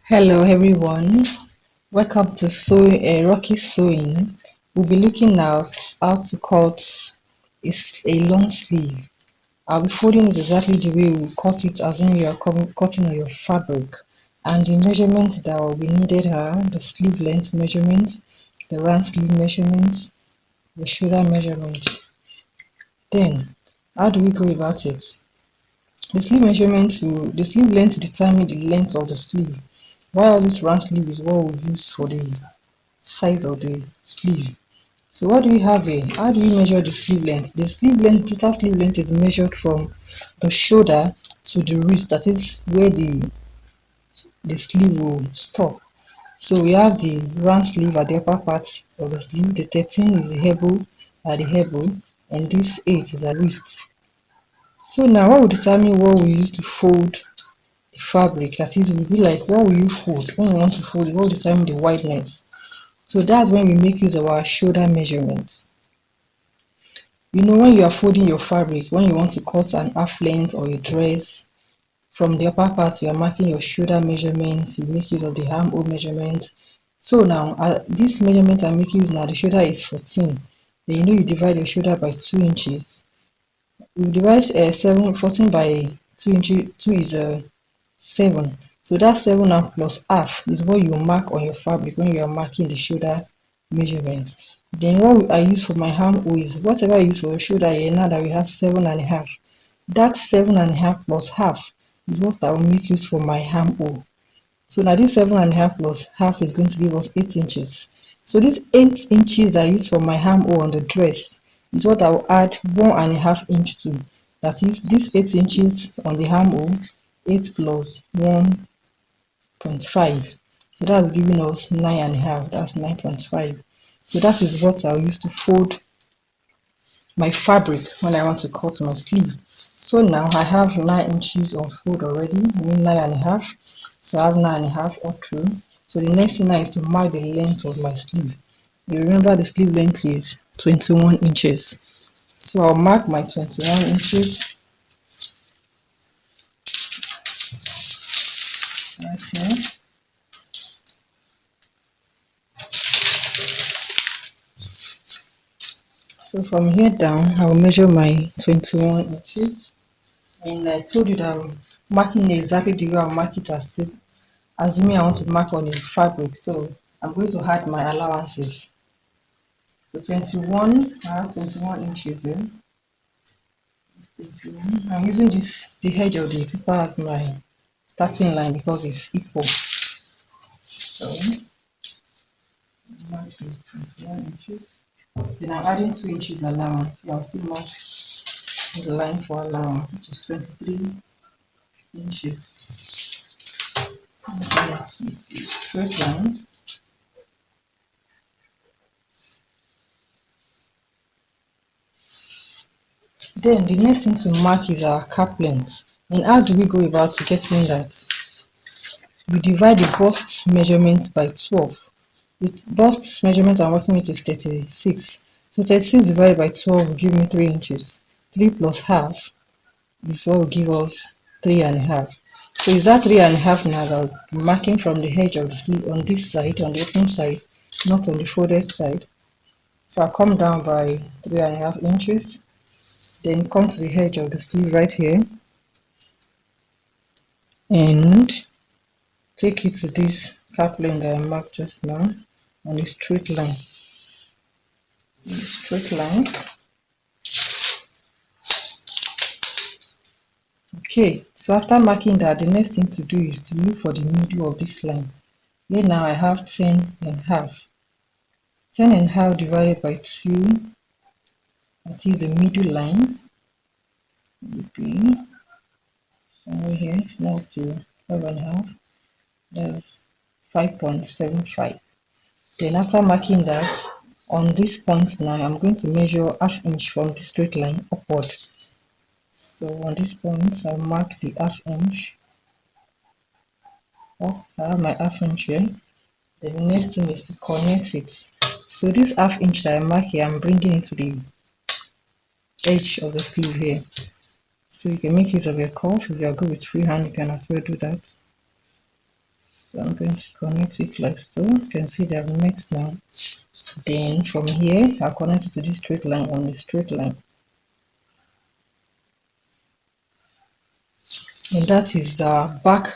Hello everyone, welcome to Rocky Sewing. We'll be looking at how to cut a long sleeve. I'll be folding it exactly the way we cut it, as in you are cutting on your fabric. And the measurements that will be needed are the sleeve length measurement, the round sleeve measurement, the shoulder measurement. Then, how do we go about it? The sleeve the sleeve length will determine the length of the sleeve, while this round sleeve is what we use for the size of the sleeve. So what do we have here? How do we measure the sleeve length? The sleeve length, total sleeve length is measured from the shoulder to the wrist, that is where the sleeve will stop. So we have the round sleeve at the upper part of the sleeve, the 13 is the elbow at the elbow, and this 8 is at wrist. So now what will determine what we use to fold the fabric, that is, will be like what will you fold when you want to fold it, what will determine the wideness. So that's when we make use of our shoulder measurement. You know, when you are folding your fabric, when you want to cut an half length or a dress, from the upper part you are marking your shoulder measurements, you make use of the armhole measurement. So now this measurement I'm making use now, the shoulder is 14. Then you know you divide your shoulder by 2 inches. You divide 14 by 2 inches, 2 is 7. So that 7 now plus half is what you mark on your fabric when you are marking the shoulder measurement. Then what I use for my armhole is whatever I use for your shoulder here, now that we have 7.5. That 7.5 plus half is what I will make use for my armhole. So now this 7.5 plus half is going to give us 8 inches. So this 8 inches I use for my armhole on the dress is what I will add 1.5 inch to. That is, this 8 inches on the armhole, 8 plus 1.5. So that's giving us 9.5. That's 9.5. So that is what I'll use to fold my fabric when I want to cut my sleeve. So now I have 9 inches of fold already, I mean 9.5. So I have 9.5 all through. So the next thing now is to mark the length of my sleeve. You remember the sleeve length is 21 inches. So I'll mark my 21 inches right here. So from here down, I'll measure my 21 inches. And I told you that I'm marking exactly the way I'll mark it, as assuming I want to mark on a fabric. So I'm going to add my allowances. So 21, I have 21 inches there. 21. I'm using the edge of the paper as my starting line because it's equal. So mark the 21 inches. Then I'm adding 2 inches allowance. So I'll still mark the line for allowance, which is 23 inches. Straight line. Then the next thing to mark is our cap length. And how do we go about getting that? We divide the bust measurement by 12. The bust measurement I'm working with is 36. So 36 divided by 12 will give me 3 inches. 3 plus half is what will give us 3.5. So is that 3.5 now that I'll be marking from the edge of the sleeve on this side, on the open side, not on the folded side. So I'll come down by 3.5 inches. Then come to the edge of the sleeve right here and take it to this cap length that I marked just now on a straight line. Okay, so after marking that, the next thing to do is to look for the middle of this line. Here now I have 10.5. 10.5 divided by 2, that is the middle line, would be somewhere here, now to 5.5. That's 5.75. Then after marking that, on this point now, I'm going to measure half inch from the straight line upward. So on this point, I'll mark the half inch. Oh, I have my half inch here. Then the next thing is to connect it. So this half inch that I mark here, I'm bringing it to the edge of the sleeve here. So you can make use of your cuff. If you are good with freehand, you can as well do that. So I'm going to connect it like so. You can see they have met now. Then from here, I'll connect it to this straight line on the straight line. And that is the back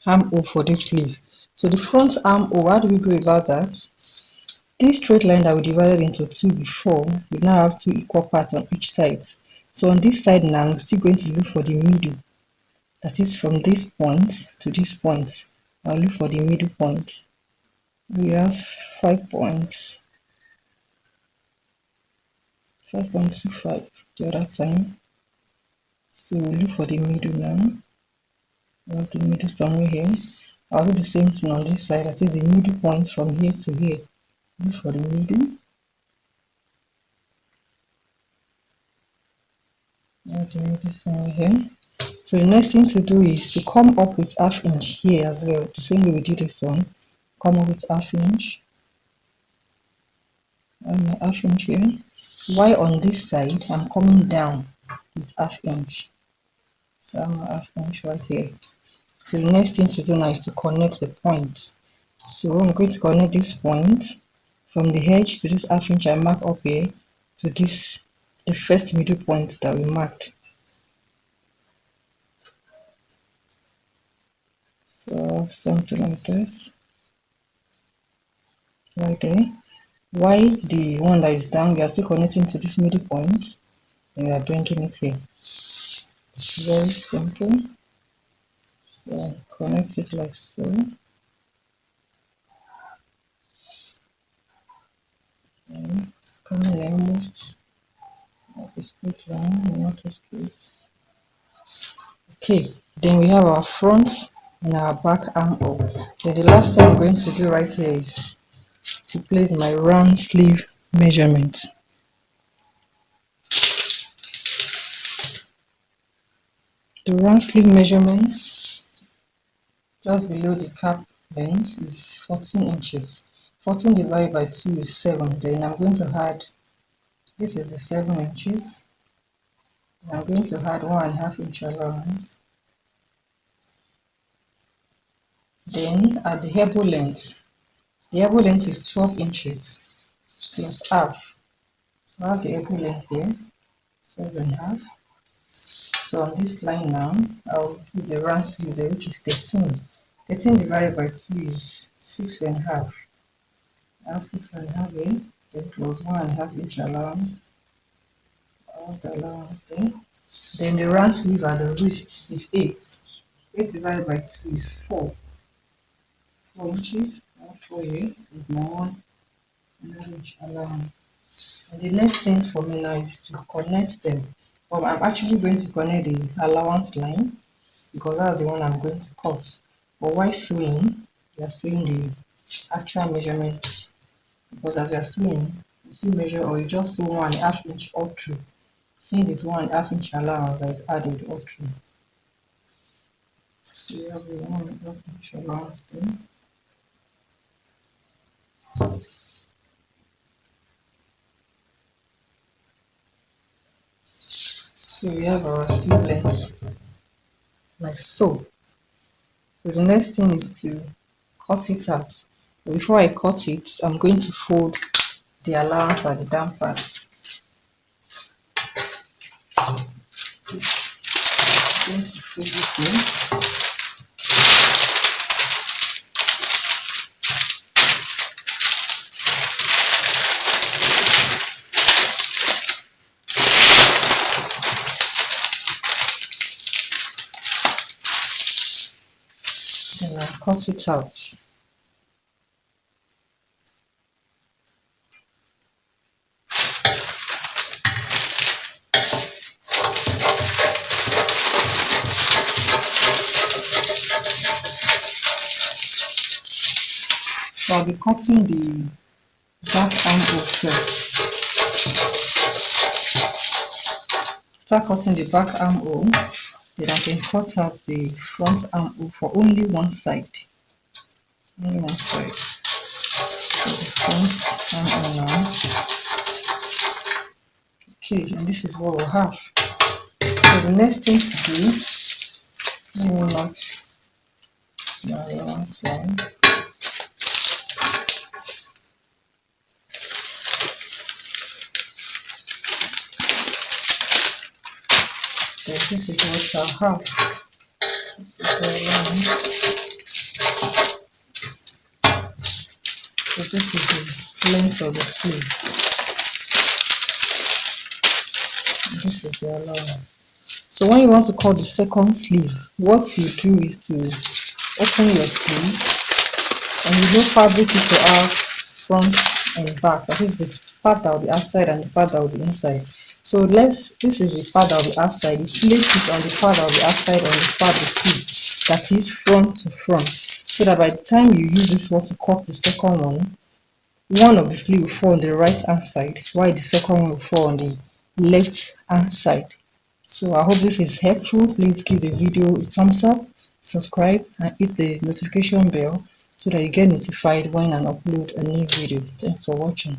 armhole for this sleeve. So the front armhole, how do we go about that? This straight line that we divided into two before, we now have two equal parts on each side. So on this side now, I'm still going to look for the middle. That is from this point to this point. I'll look for the middle point. We have 5 points. 5.25 the other time. So we'll look for the middle now. We have the middle somewhere here. I'll do the same thing on this side. That is the middle point from here to here. Look for the middle. Have the middle somewhere here. So the next thing to do is to come up with ½ inch here as well. The same way we did this one. Come up with ½ inch. And my ½ inch here. While on this side, I'm coming down with ½ inch. So I'm ½ inch right here. So the next thing to do now is to connect the points. So I'm going to connect this point from the edge to this ½ inch I mark up here to this, the first middle point that we marked. So something like this, right there. While the one that is down, we are still connecting to this middle point, and we are bringing it here. It's very simple. So connect it like so. And coming almost like a straight line, not too straight. Okay, then we have our front and our back armhole. Then the last thing I'm going to do right here is to place my round sleeve measurement. The round sleeve measurement just below the cap length is 14 inches. 14 divided by 2 is 7. Then I'm going to add, this is the 7 inches. I'm going to add 1½ inch allowance. Then at the elbow length, the elbow length is 12 inches plus half. So I have the elbow length here, 12½. So on this line now, I'll put the round sleeve there, which is 13. 13 divided by 2 is 6½. I have 6½ here, then plus 1½ inch allowance. I have the allowance there. Then the round sleeve at the wrist is 8. 8 divided by 2 is 4. 4 inches. I have 4 here with my 1½ inch allowance. And the next thing for me now is to connect them. But I'm actually going to connect the allowance line because that's the one I'm going to cut. But while sewing, we are sewing the actual measurement, because as you are sewing, you still measure or you just sew 1½ inch all through. Since it's 1½ inch allowance that is added all through. So you have the 1½ inch allowance there. So we have our sleeve length like so. So the next thing is to cut it out. But before I cut it, I'm going to fold the allowance at the down part. I'm going to fold it here. Then I cut it out. So I'll be cutting the back armhole first. After cutting the back armhole, then I can cut out the front armhole for only one side. Only one side. So the front armhole now. Okay, and this is what we'll have. So the next thing to do, let me not Now the last one. So this is what I have. This is very long. So this is the length of the sleeve. This is the long. So when you want to cut the second sleeve, what you do is to open your sleeve, and you know fabric is to have front and back. That is the part that will be outside and the part that will be inside. So this is the part that will be outside. You place it on the part that will be outside on the fabric that is front to front, so that by the time you use this one to cut the second one of the sleeve will fall on the right hand side, while the second one will fall on the left hand side. So I hope this is helpful. Please give the video a thumbs up, subscribe, and hit the notification bell so that you get notified when I upload a new video. Thanks for watching.